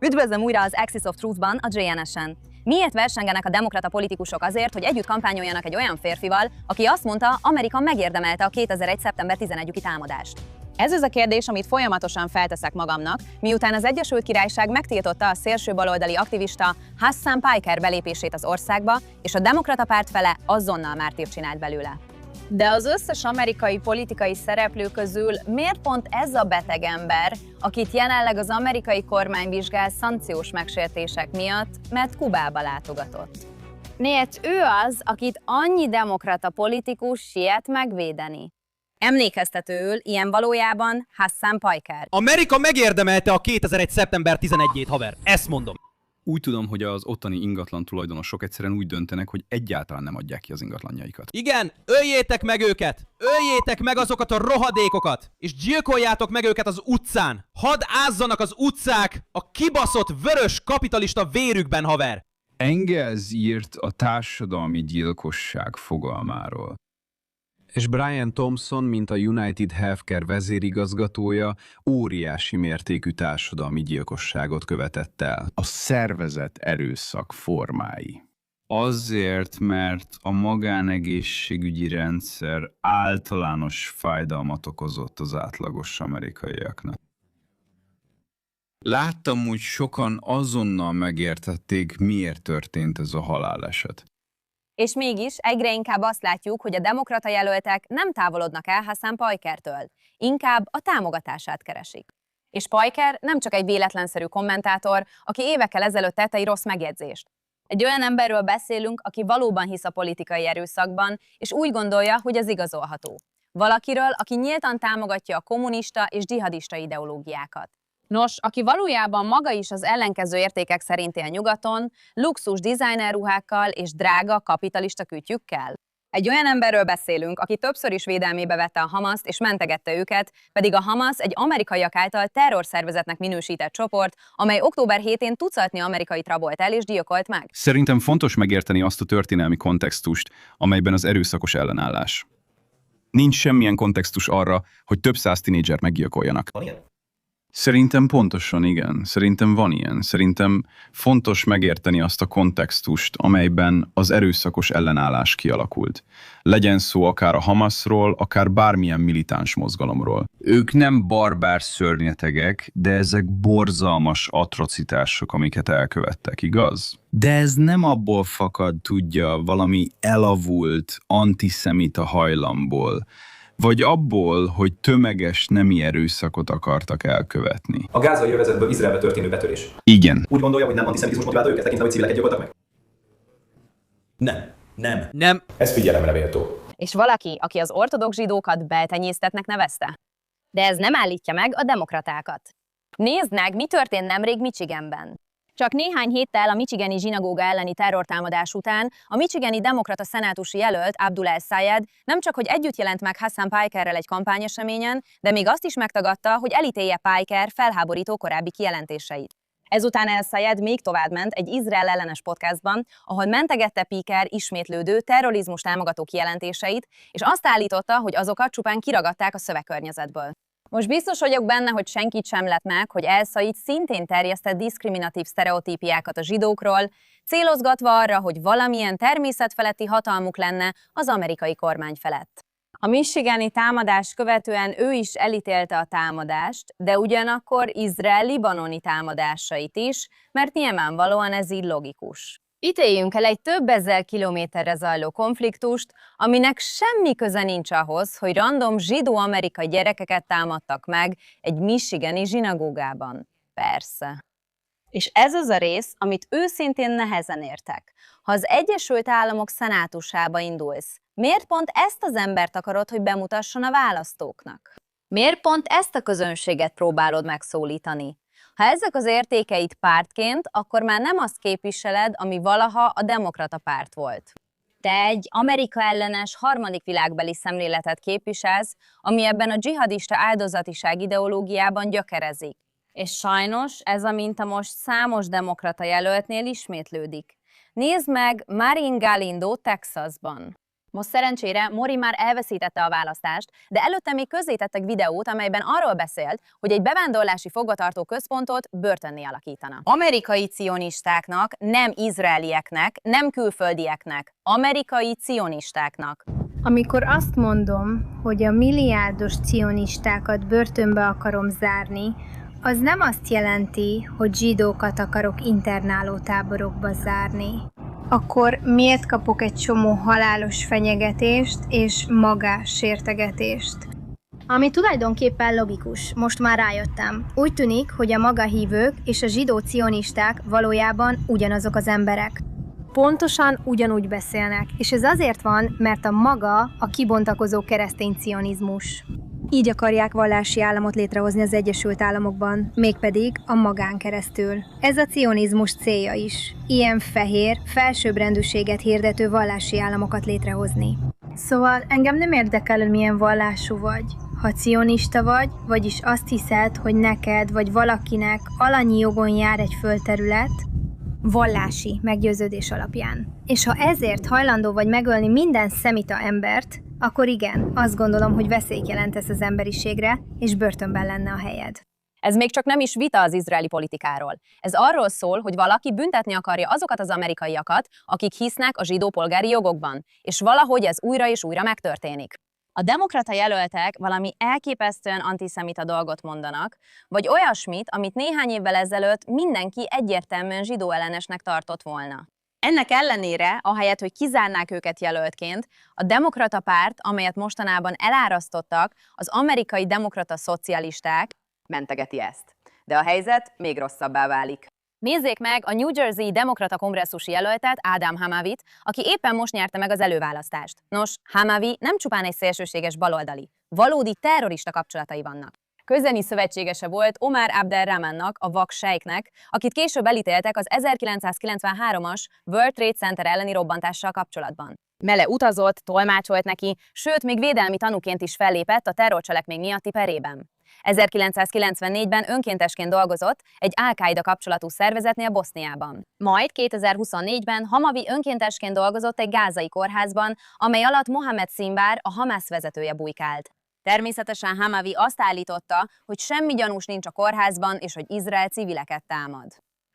Üdvözlöm újra az Axis of Truth-ban, a JNS-en. Miért versengenek a demokrata politikusok azért, hogy együtt kampányoljanak egy olyan férfival, aki azt mondta, Amerika megérdemelte a 2001. szeptember 11-i támadást? Ez az a kérdés, amit folyamatosan felteszek magamnak, miután az Egyesült Királyság megtiltotta a szélső baloldali aktivista Hassan Piker belépését az országba, és a demokrata párt fele azonnal mártírt csinált belőle. De az összes amerikai politikai szereplő közül miért pont ez a beteg ember, akit jelenleg az amerikai kormány vizsgál szankciós megsértések miatt, mert Kubába látogatott? Miért ő az, akit annyi demokrata politikus siet megvédeni? Emlékeztetőül ilyen valójában Hassan Piker. Amerika megérdemelte a 2001. szeptember 11-ét, haver. Ezt mondom. Úgy tudom, hogy az ottani ingatlan tulajdonosok egyszerűen úgy döntenek, hogy egyáltalán nem adják ki az ingatlanjaikat. Igen, öljétek meg őket! Öljétek meg azokat a rohadékokat! És gyilkoljátok meg őket az utcán! Hadd ázzanak az utcák a kibaszott vörös kapitalista vérükben, haver! Engels írt a társadalmi gyilkosság fogalmáról. És Brian Thompson, mint a United Healthcare vezérigazgatója, óriási mértékű társadalmi gyilkosságot követett el. A szervezett erőszak formái. Azért, mert a magánegészségügyi rendszer általános fájdalmat okozott az átlagos amerikaiaknak. Láttam, hogy sokan azonnal megértették, miért történt ez a haláleset. És mégis egyre inkább azt látjuk, hogy a demokrata jelöltek nem távolodnak el Hassan Pikertől, inkább a támogatását keresik. És Piker nem csak egy véletlenszerű kommentátor, aki évekkel ezelőtt tett egy rossz megjegyzést. Egy olyan emberről beszélünk, aki valóban hisz a politikai erőszakban, és úgy gondolja, hogy ez igazolható. Valakiről, aki nyíltan támogatja a kommunista és dzsihadista ideológiákat. Nos, aki valójában maga is az ellenkező értékek szerint él nyugaton, luxus designerruhákkal és drága kapitalista kütyükkel. Egy olyan emberről beszélünk, aki többször is védelmébe vette a Hamaszt és mentegette őket, pedig a Hamas egy amerikaiak által terrorszervezetnek minősített csoport, amely október 7-én tucatnyi amerikait rabolt el és gyilkolt meg. Szerintem fontos megérteni azt a történelmi kontextust, amelyben az erőszakos ellenállás. Nincs semmilyen kontextus arra, hogy több száz tinédzsert meggyilkoljanak. Szerintem pontosan igen. Szerintem van ilyen. Szerintem fontos megérteni azt a kontextust, amelyben az erőszakos ellenállás kialakult. Legyen szó akár a Hamasról, akár bármilyen militáns mozgalomról. Ők nem barbár szörnyetegek, de ezek borzalmas atrocitások, amiket elkövettek, igaz? De ez nem abból fakad, tudja, valami elavult, antiszemita hajlamból, vagy abból, hogy tömeges nemi erőszakot akartak elkövetni. A gázai övezetből Izraelbe történő betörés. Igen. Úgy gondolja, hogy nem antiszemitizmus motiválta őket, tekintve, hogy civileket gyilkoltak meg? Nem. Ez figyelemre méltó. És valaki, aki az ortodox zsidókat beltenyésztetnek nevezte. De ez nem állítja meg a demokratákat. Nézd meg, mi történt nemrég Michiganben. Csak néhány héttel a michigani zsinagóga elleni terrortámadás után a michigani demokrata szenátusi jelölt Abdul El-Sayed nem csak hogy együtt jelent meg Hassan Pikerrel egy kampányeseményen, de még azt is megtagadta, hogy elítélje Piker felháborító korábbi kijelentéseit. Ezután El-Sayed még továbbment egy Izrael ellenes podcastban, ahol mentegette Piker ismétlődő terrorizmus támogató kijelentéseit, és azt állította, hogy azokat csupán kiragadták a szövegkörnyezetből. Most biztos vagyok benne, hogy senkit sem lett meg, hogy El-Sayed szintén terjesztett diszkriminatív sztereotípiákat a zsidókról, célozgatva arra, hogy valamilyen természetfeletti hatalmuk lenne az amerikai kormány felett. A michigani támadást követően ő is elítélte a támadást, de ugyanakkor Izrael libanoni támadásait is, mert nyilvánvalóan ez így logikus. Ítéljünk el egy több ezer kilométerre zajló konfliktust, aminek semmi köze nincs ahhoz, hogy random zsidó-amerikai gyerekeket támadtak meg egy michigani zsinagógában. Persze. És ez az a rész, amit őszintén nehezen értek. Ha az Egyesült Államok szenátusába indulsz, miért pont ezt az embert akarod, hogy bemutasson a választóknak? Miért pont ezt a közönséget próbálod megszólítani? Ha ezek az értékeid pártként, akkor már nem azt képviseled, ami valaha a demokrata párt volt. Te egy Amerika ellenes harmadik világbeli szemléletet képviselsz, ami ebben a dzsihadista áldozatiság ideológiában gyökerezik. És sajnos ez a minta most számos demokrata jelöltnél ismétlődik. Nézd meg Marin Galindo Texasban. Most szerencsére Mori már elveszítette a választást, de előtte még közzétettek videót, amelyben arról beszélt, hogy egy bevándorlási fogvatartó központot börtönné alakítana. Amerikai cionistáknak, nem izraelieknek, nem külföldieknek, amerikai cionistáknak. Amikor azt mondom, hogy a milliárdos cionistákat börtönbe akarom zárni, az nem azt jelenti, hogy zsidókat akarok internálótáborokba zárni. Akkor miért kapok egy csomó halálos fenyegetést és magássértegetést? Ami tulajdonképpen logikus, most már rájöttem. Úgy tűnik, hogy a magahívők és a zsidó cionisták valójában ugyanazok az emberek. Pontosan ugyanúgy beszélnek, és ez azért van, mert a maga a kibontakozó keresztény cionizmus. Így akarják vallási államot létrehozni az Egyesült Államokban, mégpedig a magán keresztül. Ez a cionizmus célja is. Ilyen fehér, felsőbbrendűséget hirdető vallási államokat létrehozni. Szóval engem nem érdekel, hogy milyen vallású vagy. Ha cionista vagy, vagyis azt hiszed, hogy neked vagy valakinek alanyi jogon jár egy földterület, vallási meggyőződés alapján. És ha ezért hajlandó vagy megölni minden szemita embert, akkor igen, azt gondolom, hogy veszélyt jelentesz az emberiségre, és börtönben lenne a helyed. Ez még csak nem is vita az izraeli politikáról. Ez arról szól, hogy valaki büntetni akarja azokat az amerikaiakat, akik hisznek a zsidó polgári jogokban, és valahogy ez újra és újra megtörténik. A demokrata jelöltek valami elképesztően antiszemita dolgot mondanak, vagy olyasmit, amit néhány évvel ezelőtt mindenki egyértelműen zsidóellenesnek tartott volna. Ennek ellenére, ahelyett, hogy kizárnák őket jelöltként, a demokrata párt, amelyet mostanában elárasztottak, az amerikai demokrata szocialisták, mentegeti ezt. De a helyzet még rosszabbá válik. Nézzék meg a New Jersey demokrata kongresszusi jelöltet, Adam Hamavit, aki éppen most nyerte meg az előválasztást. Nos, Hamavi nem csupán egy szélsőséges baloldali, valódi terrorista kapcsolatai vannak. Közeli szövetségese volt Omar Abdel-Rahmannak, a vak sejknek, akit később elítéltek az 1993-as World Trade Center elleni robbantással kapcsolatban. Mele utazott, tolmácsolt neki, sőt, még védelmi tanúként is fellépett a terrorcselekmény miatti perében. 1994-ben önkéntesként dolgozott egy Al-Qaida kapcsolatú szervezetnél Boszniában. Majd 2024-ben Hamavi önkéntesként dolgozott egy gázai kórházban, amely alatt Mohamed Sinbar, a Hamász vezetője bujkált. Természetesen Hamavi azt állította, hogy semmi gyanús nincs a kórházban, és hogy Izrael civileket támad.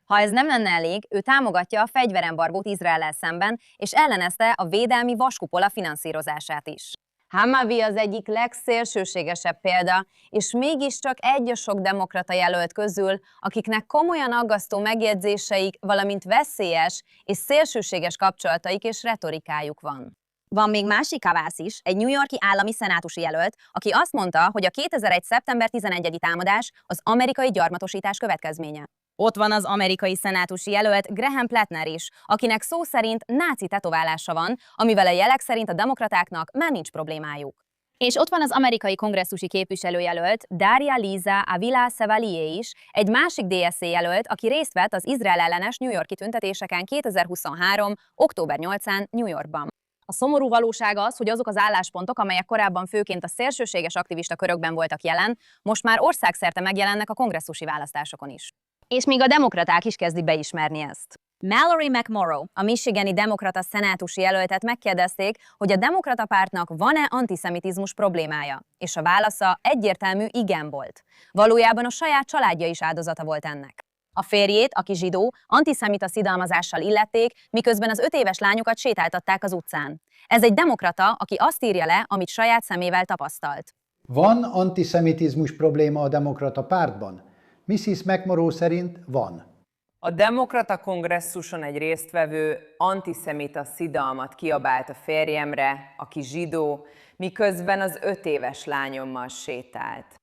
Ha ez nem lenne elég, ő támogatja a fegyverembargót Izraellel szemben, és ellenezte a védelmi vaskupola finanszírozását is. Hamavi az egyik legszélsőségesebb példa, és mégiscsak egy a sok demokrata jelölt közül, akiknek komolyan aggasztó megjegyzéseik, valamint veszélyes és szélsőséges kapcsolataik és retorikájuk van. Van még másik kavász is, egy New York-i állami szenátusi jelölt, aki azt mondta, hogy a 2001. szeptember 11-i támadás az amerikai gyarmatosítás következménye. Ott van az amerikai szenátusi jelölt Graham Plattner is, akinek szó szerint náci tetoválása van, amivel a jelek szerint a demokratáknak már nincs problémájuk. És ott van az amerikai kongresszusi képviselőjelölt Daria Liza Avila Sevalier is, egy másik DSC jelölt, aki részt vett az Izrael ellenes New York-i tüntetéseken 2023. október 8-án New Yorkban. A szomorú valóság az, hogy azok az álláspontok, amelyek korábban főként a szélsőséges aktivista körökben voltak jelen, most már országszerte megjelennek a kongresszusi választásokon is. És még a demokraták is kezdik beismerni ezt. Mallory McMorrow, a michigani demokrata szenátusi jelöltet megkérdezték, hogy a demokrata pártnak van-e antiszemitizmus problémája, és a válasza egyértelmű igen volt. Valójában a saját családja is áldozata volt ennek. A férjét, aki zsidó, antiszemita szidalmazással illették, miközben az 5 éves lányukat sétáltatták az utcán. Ez egy demokrata, aki azt írja le, amit saját szemével tapasztalt. Van antiszemitizmus probléma a demokrata pártban? Mrs. McMorrow szerint van. A demokrata kongresszuson egy résztvevő antiszemita szidalmat kiabált a férjemre, aki zsidó, miközben az 5 éves lányommal sétált.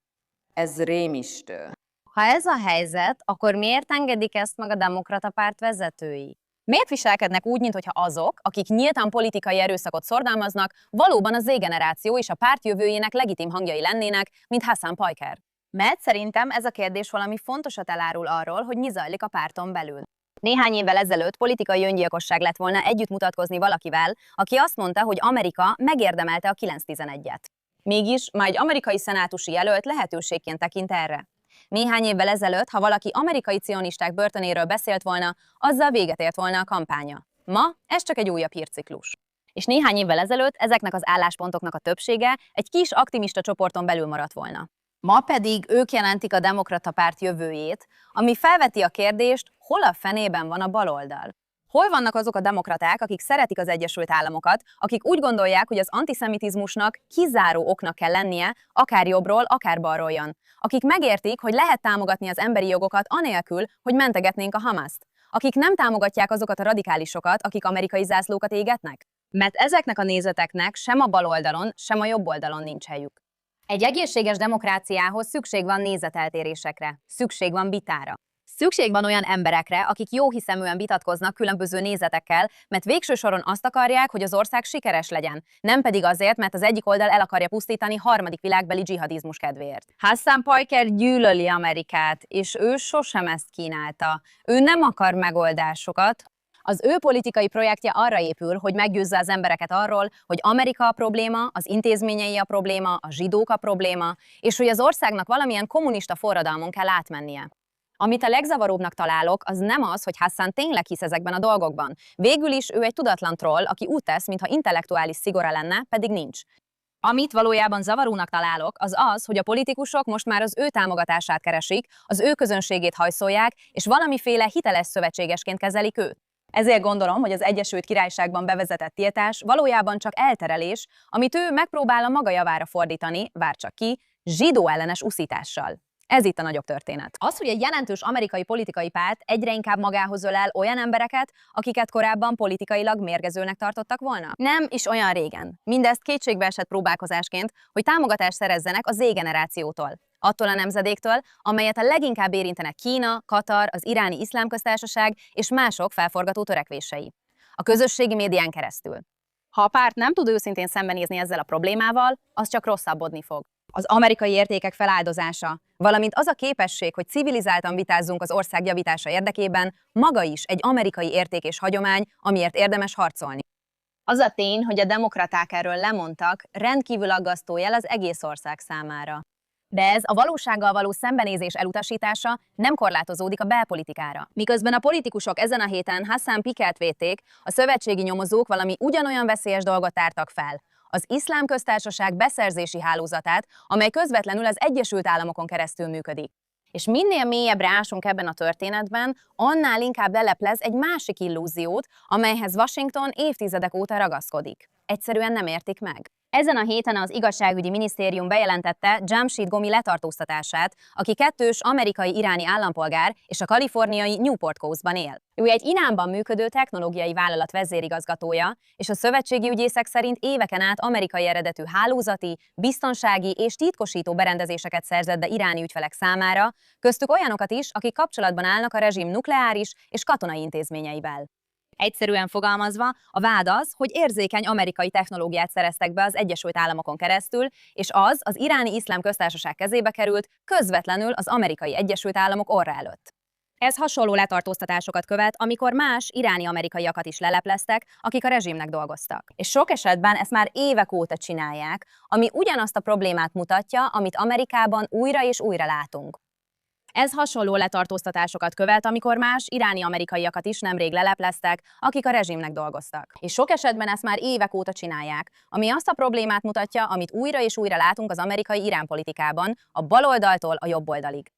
Ez rémistő. Ha ez a helyzet, akkor miért engedik ezt meg a demokrata párt vezetői? Miért viselkednek úgy, mintha azok, akik nyíltan politikai erőszakot szorgalmaznak, valóban a Z-generáció és a párt jövőjének legitim hangjai lennének, mint Hassan Pajker? Mert szerintem ez a kérdés valami fontosat elárul arról, hogy mi zajlik a párton belül. Néhány évvel ezelőtt politikai öngyilkosság lett volna együtt mutatkozni valakivel, aki azt mondta, hogy Amerika megérdemelte a 9/11-et. Mégis már egy amerikai szenátusi jelölt lehetőségként tekint erre. Néhány évvel ezelőtt, ha valaki amerikai cionisták börtönéről beszélt volna, azzal véget ért volna a kampánya. Ma ez csak egy újabb hírciklus. És néhány évvel ezelőtt ezeknek az álláspontoknak a többsége egy kis aktivista csoporton belül maradt volna. Ma pedig ők jelentik a demokrata párt jövőjét, ami felveti a kérdést, hol a fenében van a baloldal. Hol vannak azok a demokraták, akik szeretik az Egyesült Államokat, akik úgy gondolják, hogy az antiszemitizmusnak kizáró oknak kell lennie, akár jobbról, akár balról jön. Akik megértik, hogy lehet támogatni az emberi jogokat anélkül, hogy mentegetnénk a Hamaszt. Akik nem támogatják azokat a radikálisokat, akik amerikai zászlókat égetnek. Mert ezeknek a nézeteknek sem a baloldalon, sem a jobb oldalon nincs helyük. Egy egészséges demokráciához szükség van nézeteltérésekre, szükség van vitára. Szükség van olyan emberekre, akik jóhiszeműen vitatkoznak különböző nézetekkel, mert végső soron azt akarják, hogy az ország sikeres legyen, nem pedig azért, mert az egyik oldal el akarja pusztítani harmadik világbeli dzsihadizmus kedvéért. Hassan Piker gyűlöli Amerikát, és ő sosem ezt kínálta. Ő nem akar megoldásokat. Az ő politikai projektje arra épül, hogy meggyőzze az embereket arról, hogy Amerika a probléma, az intézményei a probléma, a zsidók a probléma, és hogy az országnak valamilyen kommunista forradalmon kell átmennie. Amit a legzavaróbbnak találok, az nem az, hogy Hassan tényleg hisz ezekben a dolgokban. Végül is ő egy tudatlan troll, aki úgy tesz, mintha intellektuális szigora lenne, pedig nincs. Amit valójában zavarónak találok, az az, hogy a politikusok most már az ő támogatását keresik, az ő közönségét hajszolják, és valamiféle hiteles szövetségesként kezelik őt. Ezért gondolom, hogy az Egyesült Királyságban bevezetett tiltás valójában csak elterelés, amit ő megpróbál a maga javára fordítani, vár csak ki, zsidó ellenes uszítással. Ez itt a nagyobb történet. Az, hogy egy jelentős amerikai politikai párt egyre inkább magához ölel olyan embereket, akiket korábban politikailag mérgezőnek tartottak volna. Nem is olyan régen. Mindezt kétségbeesett próbálkozásként, hogy támogatást szerezzenek a Z-generációtól. Attól a nemzedéktől, amelyet a leginkább érintenek Kína, Katar, az iráni iszlám köztársaság és mások felforgató törekvései. A közösségi médián keresztül. Ha a párt nem tud őszintén szembenézni ezzel a problémával, az csak rosszabbodni fog. Az amerikai értékek feláldozása, valamint az a képesség, hogy civilizáltan vitázzunk az ország javítása érdekében, maga is egy amerikai érték és hagyomány, amiért érdemes harcolni. Az a tény, hogy a demokraták erről lemondtak, rendkívül aggasztó jel az egész ország számára. De ez a valósággal való szembenézés elutasítása nem korlátozódik a belpolitikára. Miközben a politikusok ezen a héten Hassan Pikert védték, a szövetségi nyomozók valami ugyanolyan veszélyes dolgot tártak fel. Az iszlám köztársaság beszerzési hálózatát, amely közvetlenül az Egyesült Államokon keresztül működik. És minél mélyebbre ásunk ebben a történetben, annál inkább leleplez egy másik illúziót, amelyhez Washington évtizedek óta ragaszkodik. Egyszerűen nem értik meg. Ezen a héten az igazságügyi minisztérium bejelentette Jamshid Gomi letartóztatását, aki kettős amerikai-iráni állampolgár és a kaliforniai Newport Coast-ban él. Ő egy Iránban működő technológiai vállalat vezérigazgatója, és a szövetségi ügyészek szerint éveken át amerikai eredetű hálózati, biztonsági és titkosító berendezéseket szerzett be iráni ügyfelek számára, köztük olyanokat is, akik kapcsolatban állnak a rezsim nukleáris és katonai intézményeivel. Egyszerűen fogalmazva, a vád az, hogy érzékeny amerikai technológiát szereztek be az Egyesült Államokon keresztül, és az iráni iszlám köztársaság kezébe került közvetlenül az amerikai Egyesült Államok orra előtt. Ez hasonló letartóztatásokat követ, amikor más iráni amerikaiakat is lelepleztek, akik a rezsimnek dolgoztak. És sok esetben ezt már évek óta csinálják, ami ugyanazt a problémát mutatja, amit Amerikában újra és újra látunk. Ez hasonló letartóztatásokat követ, amikor más iráni amerikaiakat is nemrég lelepleztek, akik a rezsimnek dolgoztak. És sok esetben ezt már évek óta csinálják, ami azt a problémát mutatja, amit újra és újra látunk az amerikai iránpolitikában, a baloldaltól a jobb oldalig.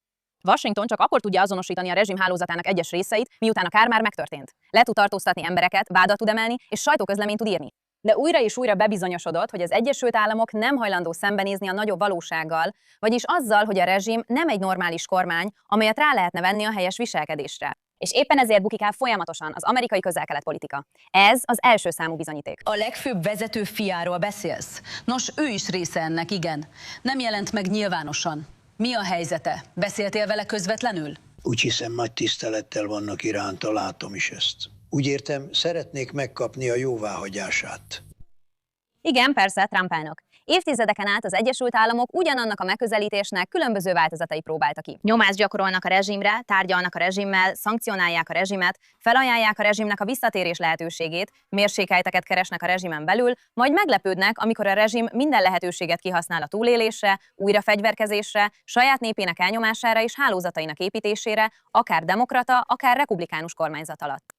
Washington csak akkor tudja azonosítani a rezsim hálózatának egyes részeit, miután a kár már megtörtént. Le tud tartóztatni embereket, vádat tud emelni, és sajtóközleményt tud írni. De újra és újra bebizonyosodott, hogy az Egyesült Államok nem hajlandó szembenézni a nagyobb valósággal, vagyis azzal, hogy a rezsim nem egy normális kormány, amelyet rá lehetne venni a helyes viselkedésre. És éppen ezért bukik el folyamatosan az amerikai közel-kelet politika. Ez az első számú bizonyíték. A legfőbb vezető fiáról beszélsz? Nos, ő is része ennek, igen. Nem jelent meg nyilvánosan. Mi a helyzete? Beszéltél vele közvetlenül? Úgy hiszem, nagy tisztelettel vannak iránta, látom is ezt. Úgy értem, szeretnék megkapni a jóváhagyását. Igen, persze, Trump elnök. Évtizedeken át az Egyesült Államok ugyanannak a megközelítésnek különböző változatai próbáltak ki. Nyomást gyakorolnak a rezsimre, tárgyalnak a rezsimmel, szankcionálják a rezsimet, felajánlják a rezsimnek a visszatérés lehetőségét, mérsékelteket keresnek a rezsimen belül, majd meglepődnek, amikor a rezsim minden lehetőséget kihasznál a túlélésre, újrafegyverkezésre, saját népének elnyomására és hálózatainak építésére, akár demokrata, akár republikánus kormányzat alatt.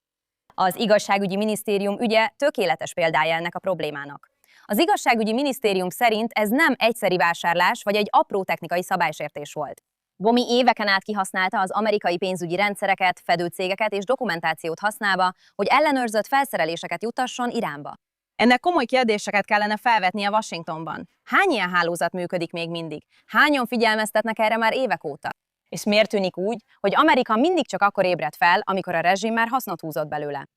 Az igazságügyi minisztérium ügye tökéletes példája ennek a problémának. Az igazságügyi minisztérium szerint ez nem egyszeri vásárlás vagy egy apró technikai szabálysértés volt. Gomi éveken át kihasználta az amerikai pénzügyi rendszereket, fedőcégeket és dokumentációt használva, hogy ellenőrzött felszereléseket juttasson Iránba. Ennek komoly kérdéseket kellene felvetnie Washingtonban. Hány ilyen hálózat működik még mindig? Hányan figyelmeztetnek erre már évek óta? És miért tűnik úgy, hogy Amerika mindig csak akkor ébred fel, amikor a rezsim már hasznot húzott belőle?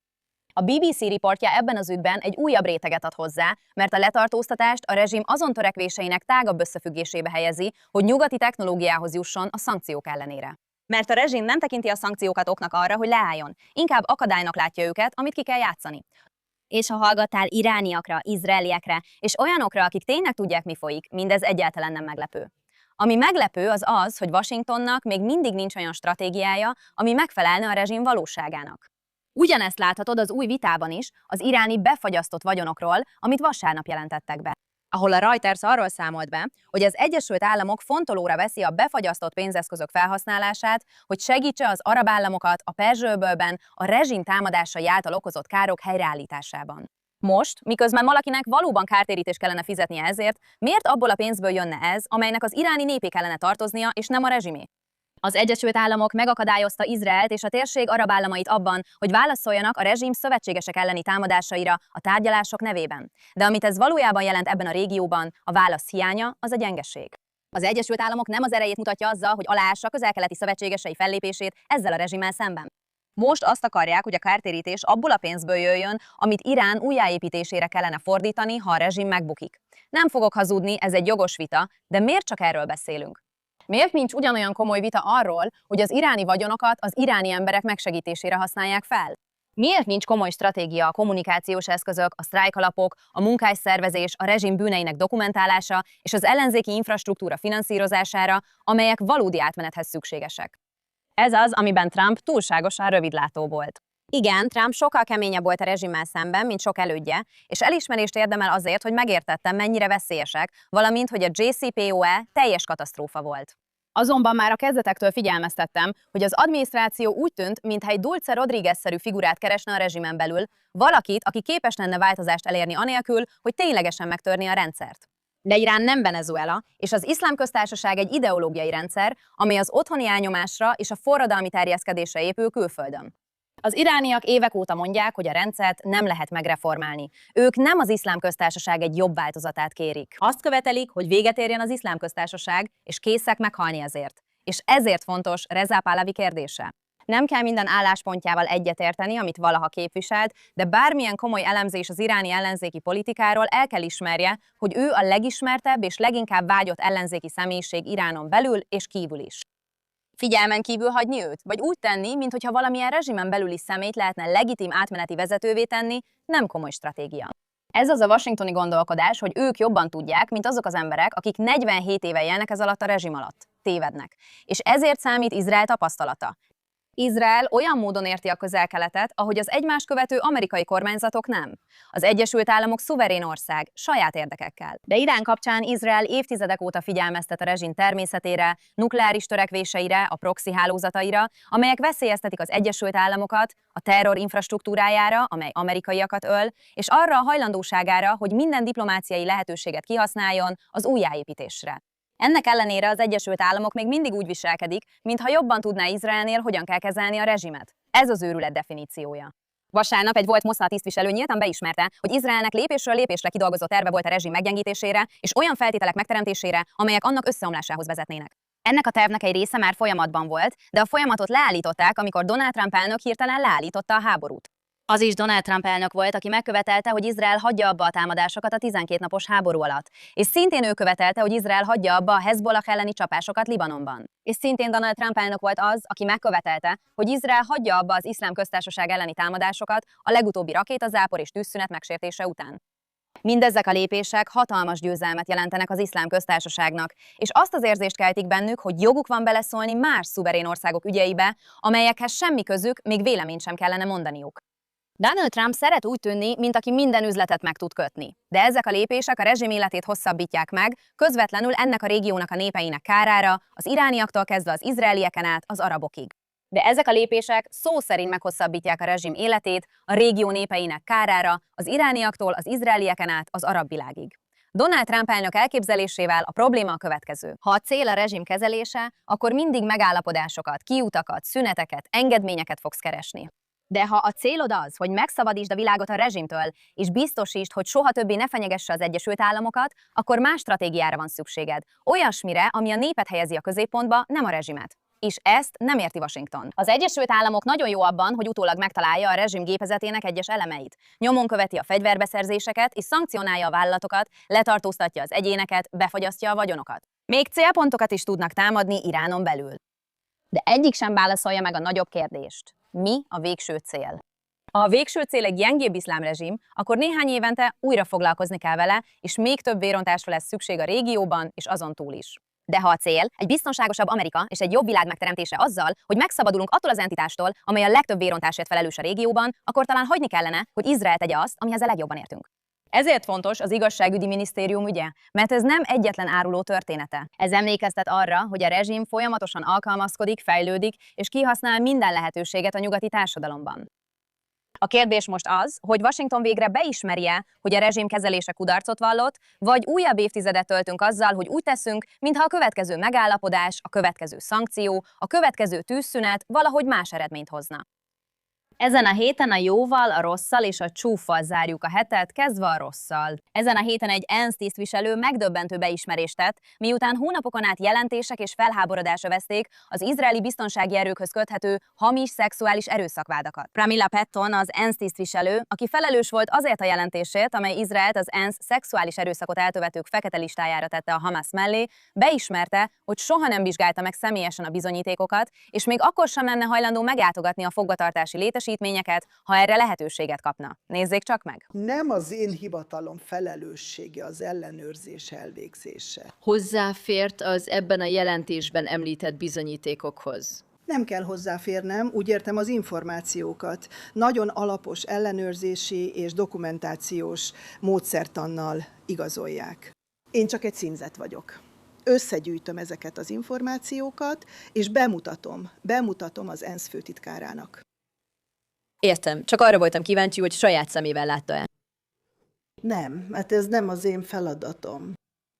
A BBC riportja ebben az ügyben egy újabb réteget ad hozzá, mert a letartóztatást a rezsim azon törekvéseinek tágabb összefüggésébe helyezi, hogy nyugati technológiához jusson a szankciók ellenére. Mert a rezsim nem tekinti a szankciókat oknak arra, hogy leálljon, inkább akadálynak látja őket, amit ki kell játszani. És ha hallgattál irániakra, izraeliekre és olyanokra, akik tényleg tudják, mi folyik, mindez egyáltalán nem meglepő. Ami meglepő az, hogy Washingtonnak még mindig nincs olyan stratégiája, ami megfelelne a rezsim valóságának. Ugyanezt láthatod az új vitában is, az iráni befagyasztott vagyonokról, amit vasárnap jelentettek be, ahol a Reuters arról számolt be, hogy az Egyesült Államok fontolóra veszi a befagyasztott pénzeszközök felhasználását, hogy segítse az arab államokat a Perzs-öbölben a rezsim támadásai által okozott károk helyreállításában. Most, miközben valakinek valóban kártérítést kellene fizetnie ezért, miért abból a pénzből jönne ez, amelynek az iráni népé kellene tartoznia, és nem a rezsimé? Az Egyesült Államok megakadályozta Izraelt és a térség arab államait abban, hogy válaszoljanak a rezsim szövetségesek elleni támadásaira a tárgyalások nevében. De amit ez valójában jelent ebben a régióban, a válasz hiánya, az a gyengeség. Az Egyesült Államok nem az erejét mutatja azzal, hogy aláássa a közel-keleti szövetségesei fellépését ezzel a rezsimmel szemben. Most azt akarják, hogy a kártérítés abból a pénzből jöjjön, amit Irán újjáépítésére kellene fordítani, ha a rezsim megbukik. Nem fogok hazudni, ez egy jogos vita, de miért csak erről beszélünk? Miért nincs ugyanolyan komoly vita arról, hogy az iráni vagyonokat az iráni emberek megsegítésére használják fel? Miért nincs komoly stratégia a kommunikációs eszközök, a sztrájkalapok, a munkásszervezés, a rezsim bűneinek dokumentálása és az ellenzéki infrastruktúra finanszírozására, amelyek valódi átmenethez szükségesek? Ez az, amiben Trump túlságosan rövidlátó volt. Igen, Trump sokkal keményebb volt a rezsimmel szemben, mint sok elődje, és elismerést érdemel azért, hogy megértette, mennyire veszélyesek, valamint, hogy a JCPOA teljes katasztrófa volt. Azonban már a kezdetektől figyelmeztettem, hogy az adminisztráció úgy tűnt, mintha egy Dulce Rodríguez-szerű figurát keresne a rezsimen belül, valakit, aki képes lenne változást elérni anélkül, hogy ténylegesen megtörni a rendszert. De Irán nem Venezuela, és az Iszlám Köztársaság egy ideológiai rendszer, amely az otthoni elnyomásra és a forradalmi terjeszkedésre épül külföldön. Az irániak évek óta mondják, hogy a rendszert nem lehet megreformálni. Ők nem az Iszlám Köztársaság egy jobb változatát kérik. Azt követelik, hogy véget érjen az Iszlám Köztársaság, és készek meghalni ezért. És ezért fontos Reza Pahlavi kérdése. Nem kell minden álláspontjával egyetérteni, amit valaha képviselt, de bármilyen komoly elemzés az iráni ellenzéki politikáról el kell ismerje, hogy ő a legismertebb és leginkább vágyott ellenzéki személyiség Iránon belül és kívül is. Figyelmen kívül hagyni őt, vagy úgy tenni, mintha valamilyen rezsimen belüli személyt lehetne legitim átmeneti vezetővé tenni, nem komoly stratégia. Ez az a washingtoni gondolkodás, hogy ők jobban tudják, mint azok az emberek, akik 47 éve élnek ez alatt a rezsim alatt. Tévednek. És ezért számít Izrael tapasztalata. Izrael olyan módon érti a Közel-Keletet, ahogy az egymást követő amerikai kormányzatok nem. Az Egyesült Államok szuverén ország, saját érdekekkel. De Irán kapcsán Izrael évtizedek óta figyelmeztet a rezsim természetére, nukleáris törekvéseire, a proxy hálózataira, amelyek veszélyeztetik az Egyesült Államokat, a terror infrastruktúrájára, amely amerikaiakat öl, és arra a hajlandóságára, hogy minden diplomáciai lehetőséget kihasználjon az újjáépítésre. Ennek ellenére az Egyesült Államok még mindig úgy viselkedik, mintha jobban tudná Izraelnél, hogyan kell kezelni a rezsimet. Ez az őrület definíciója. Vasárnap egy volt Mossad tisztviselő nyíltan beismerte, hogy Izraelnek lépésről lépésre kidolgozott terve volt a rezsim meggyengítésére és olyan feltételek megteremtésére, amelyek annak összeomlásához vezetnének. Ennek a tervnek egy része már folyamatban volt, de a folyamatot leállították, amikor Donald Trump elnök hirtelen leállította a háborút. Az is Donald Trump elnök volt, aki megkövetelte, hogy Izrael hagyja abba a támadásokat a 12 napos háború alatt. És szintén ő követelte, hogy Izrael hagyja abba a Hezbollah elleni csapásokat Libanonban. És szintén Donald Trump elnök volt az, aki megkövetelte, hogy Izrael hagyja abba az Iszlám Köztársaság elleni támadásokat a legutóbbi rakétazápor és tűzszünet megsértése után. Mindezek a lépések hatalmas győzelmet jelentenek az Iszlám Köztársaságnak, és azt az érzést keltik bennük, hogy joguk van beleszólni más szuverén országok ügyeibe, amelyekhez semmi közük, még véleményt sem kellene mondaniuk. Donald Trump szeret úgy tűnni, mint aki minden üzletet meg tud kötni. De ezek a lépések a rezsim életét hosszabbítják meg, közvetlenül ennek a régiónak a népeinek kárára, az irániaktól kezdve az izraelieken át az arabokig. De ezek a lépések szó szerint meghosszabbítják a rezsim életét a régió népeinek kárára, az irániaktól az izraelieken át az arab világig. Donald Trump elnök elképzelésével a probléma a következő. Ha a cél a rezsim kezelése, akkor mindig megállapodásokat, kiutakat, szüneteket, engedményeket fogsz keresni. De ha a célod az, hogy megszabadítsd a világot a rezsimtől, és biztosítsd, hogy soha többé ne fenyegesse az Egyesült Államokat, akkor más stratégiára van szükséged. Olyasmire, ami a népet helyezi a középpontba, nem a rezsimet. És ezt nem érti Washington. Az Egyesült Államok nagyon jó abban, hogy utólag megtalálja a rezsim gépezetének egyes elemeit. Nyomon követi a fegyverbeszerzéseket, és szankcionálja a vállalatokat, letartóztatja az egyéneket, befagyasztja a vagyonokat. Még célpontokat is tudnak támadni Iránon belül. De egyik sem válaszolja meg a nagyobb kérdést. Mi a végső cél? Ha a végső cél egy gyengébb iszlám rezsim, akkor néhány évente újra foglalkozni kell vele, és még több vérontásra lesz szükség a régióban és azon túl is. De ha a cél egy biztonságosabb Amerika és egy jobb világ megteremtése azzal, hogy megszabadulunk attól az entitástól, amely a legtöbb vérontásért felelős a régióban, akkor talán hagyni kellene, hogy Izrael tegye azt, amihez a legjobban értünk. Ezért fontos az igazságügyi minisztérium ügye, mert ez nem egyetlen áruló története. Ez emlékeztet arra, hogy a rezsim folyamatosan alkalmazkodik, fejlődik és kihasznál minden lehetőséget a nyugati társadalomban. A kérdés most az, hogy Washington végre beismerje, hogy a rezsim kezelése kudarcot vallott, vagy újabb évtizedet töltünk azzal, hogy úgy teszünk, mintha a következő megállapodás, a következő szankció, a következő tűzszünet valahogy más eredményt hozna. Ezen a héten a jóval, a rosszal és a csúffal zárjuk a hetet, kezdve a rosszal. Ezen a héten egy ENSZ tisztviselő megdöbbentő beismerést tett, miután hónapokon át jelentések és felháborodás övezték az izraeli biztonsági erőkhöz köthető hamis szexuális erőszakvádakat. Pramila Patton, az ENSZ tisztviselő, aki felelős volt azért a jelentésért, amely Izraelt az ENSZ szexuális erőszakot elkövetők fekete listájára tette a Hamas mellé, beismerte, hogy soha nem vizsgálta meg személyesen a bizonyítékokat, és még akkor sem lenne hajlandó meglátogatni a fogvatartási létesítményeket, ha erre lehetőséget kapna. Nézzék csak meg! Nem az én hivatalom felelőssége az ellenőrzés elvégzése. Hozzáfért az ebben a jelentésben említett bizonyítékokhoz? Nem kell hozzáférnem, úgy értem az információkat. Nagyon alapos ellenőrzési és dokumentációs módszertannal igazolják. Én csak egy színzet vagyok. Összegyűjtöm ezeket az információkat, és bemutatom az ENSZ főtitkárának. Értem, csak arra voltam kíváncsi, hogy saját szemével látta-e. Nem, mert ez nem az én feladatom.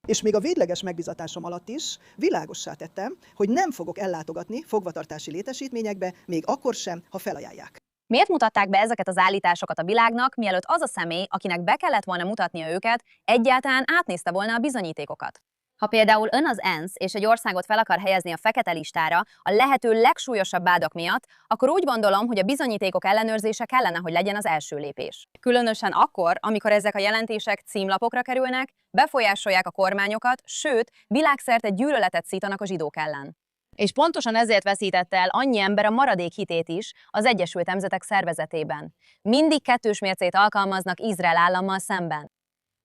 És még a végleges megbizatásom alatt is világossá tettem, hogy nem fogok ellátogatni fogvatartási létesítményekbe, még akkor sem, ha felajánlják. Miért mutatták be ezeket az állításokat a világnak, mielőtt az a személy, akinek be kellett volna mutatnia őket, egyáltalán átnézte volna a bizonyítékokat? Ha például ön az ENSZ és egy országot fel akar helyezni a fekete listára a lehető legsúlyosabb vádak miatt, akkor úgy gondolom, hogy a bizonyítékok ellenőrzése kellene, hogy legyen az első lépés. Különösen akkor, amikor ezek a jelentések címlapokra kerülnek, befolyásolják a kormányokat, sőt, világszerte gyűlöletet szítanak a zsidók ellen. És pontosan ezért veszítette el annyi ember a maradék hitét is az Egyesült Nemzetek Szervezetében. Mindig kettős mércét alkalmaznak Izrael állammal szemben.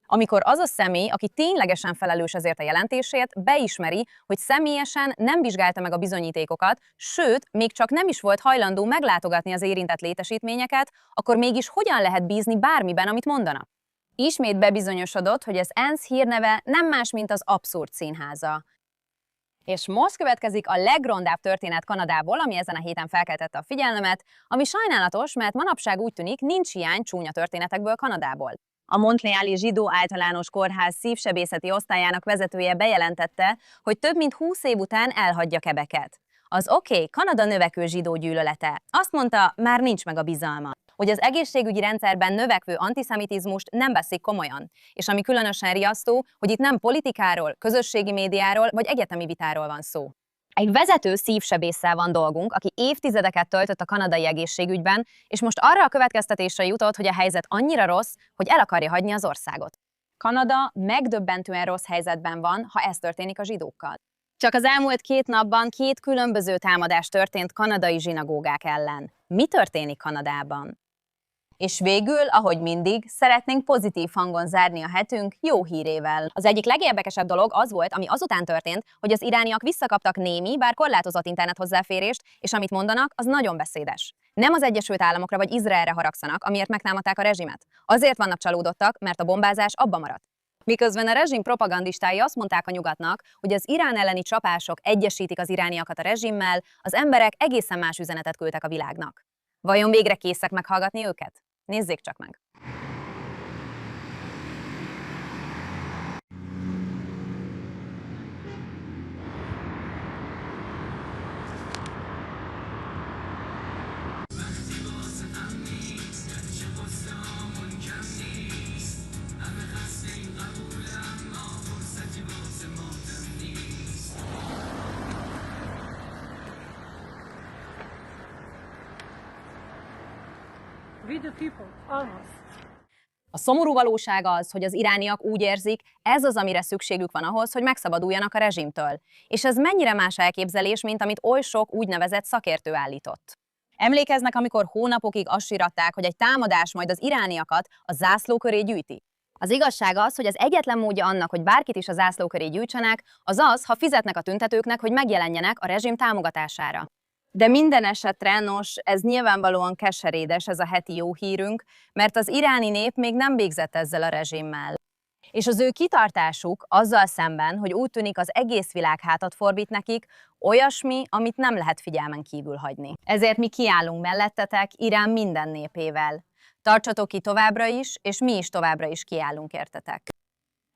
Amikor az a személy, aki ténylegesen felelős ezért a jelentésért, beismeri, hogy személyesen nem vizsgálta meg a bizonyítékokat, sőt, még csak nem is volt hajlandó meglátogatni az érintett létesítményeket, akkor mégis hogyan lehet bízni bármiben, amit mondanak? Ismét bebizonyosodott, hogy az ENSZ hírneve nem más, mint az abszurd színháza. És most következik a legrondább történet Kanadából, ami ezen a héten felkeltette a figyelmemet, ami sajnálatos, mert manapság úgy tűnik, nincs hiány csúnya történetekből Kanadából. A Montreali Zsidó Általános Kórház szívsebészeti osztályának vezetője bejelentette, hogy több mint 20 év után elhagyja Quebecet. Az Kanada növekvő zsidó gyűlölete. Azt mondta, már nincs meg a bizalma, hogy az egészségügyi rendszerben növekvő antiszemitizmust nem veszik komolyan. És ami különösen riasztó, hogy itt nem politikáról, közösségi médiáról vagy egyetemi vitáról van szó. Egy vezető szívsebésszel van dolgunk, aki évtizedeket töltött a kanadai egészségügyben, és most arra a következtetésre jutott, hogy a helyzet annyira rossz, hogy el akarja hagyni az országot. Kanada megdöbbentően rossz helyzetben van, ha ez történik a zsidókkal. Csak az elmúlt 2 napban 2 különböző támadás történt kanadai zsinagógák ellen. Mi történik Kanadában? És végül, ahogy mindig, szeretnénk pozitív hangon zárni a hetünk jó hírével. Az egyik legérdekesebb dolog az volt, ami azután történt, hogy az irániak visszakaptak némi, bár korlátozott internet hozzáférést, és amit mondanak, az nagyon beszédes. Nem az Egyesült Államokra vagy Izraelre haragszanak, amiért megtámadták a rezsimet. Azért vannak csalódottak, mert a bombázás abba maradt. Miközben a rezsim propagandistái azt mondták a nyugatnak, hogy az Irán elleni csapások egyesítik az irániakat a rezsimmel, az emberek egészen más üzenetet küldtek a világnak. Vajon végre készek meghallgatni őket? Nézzék csak meg! A szomorú valóság az, hogy az irániak úgy érzik, ez az, amire szükségük van ahhoz, hogy megszabaduljanak a rezsimtől. És ez mennyire más elképzelés, mint amit oly sok úgynevezett szakértő állított. Emlékeznek, amikor hónapokig azt síratták, hogy egy támadás majd az irániakat a zászló köré gyűjti? Az igazság az, hogy az egyetlen módja annak, hogy bárkit is a zászló köré gyűjtsenek, az az, ha fizetnek a tüntetőknek, hogy megjelenjenek a rezsim támogatására. De minden esetre, nos, ez nyilvánvalóan keserédes, ez a heti jó hírünk, mert az iráni nép még nem végzett ezzel a rezsimmel. És az ő kitartásuk azzal szemben, hogy úgy tűnik az egész világ hátat fordít nekik, olyasmi, amit nem lehet figyelmen kívül hagyni. Ezért mi kiállunk mellettetek Irán minden népével. Tartsatok ki továbbra is, és mi is továbbra is kiállunk értetek.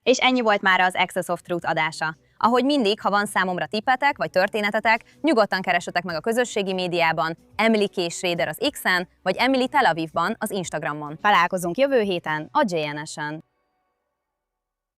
És ennyi volt már az Access of Truth adása. Ahogy mindig, ha van számomra tippetek vagy történetetek, nyugodtan keressetek meg a közösségi médiában, Emily K. Schrader az X-en, vagy Emily Tel Avivban az Instagramon. Találkozunk jövő héten a JNS-en.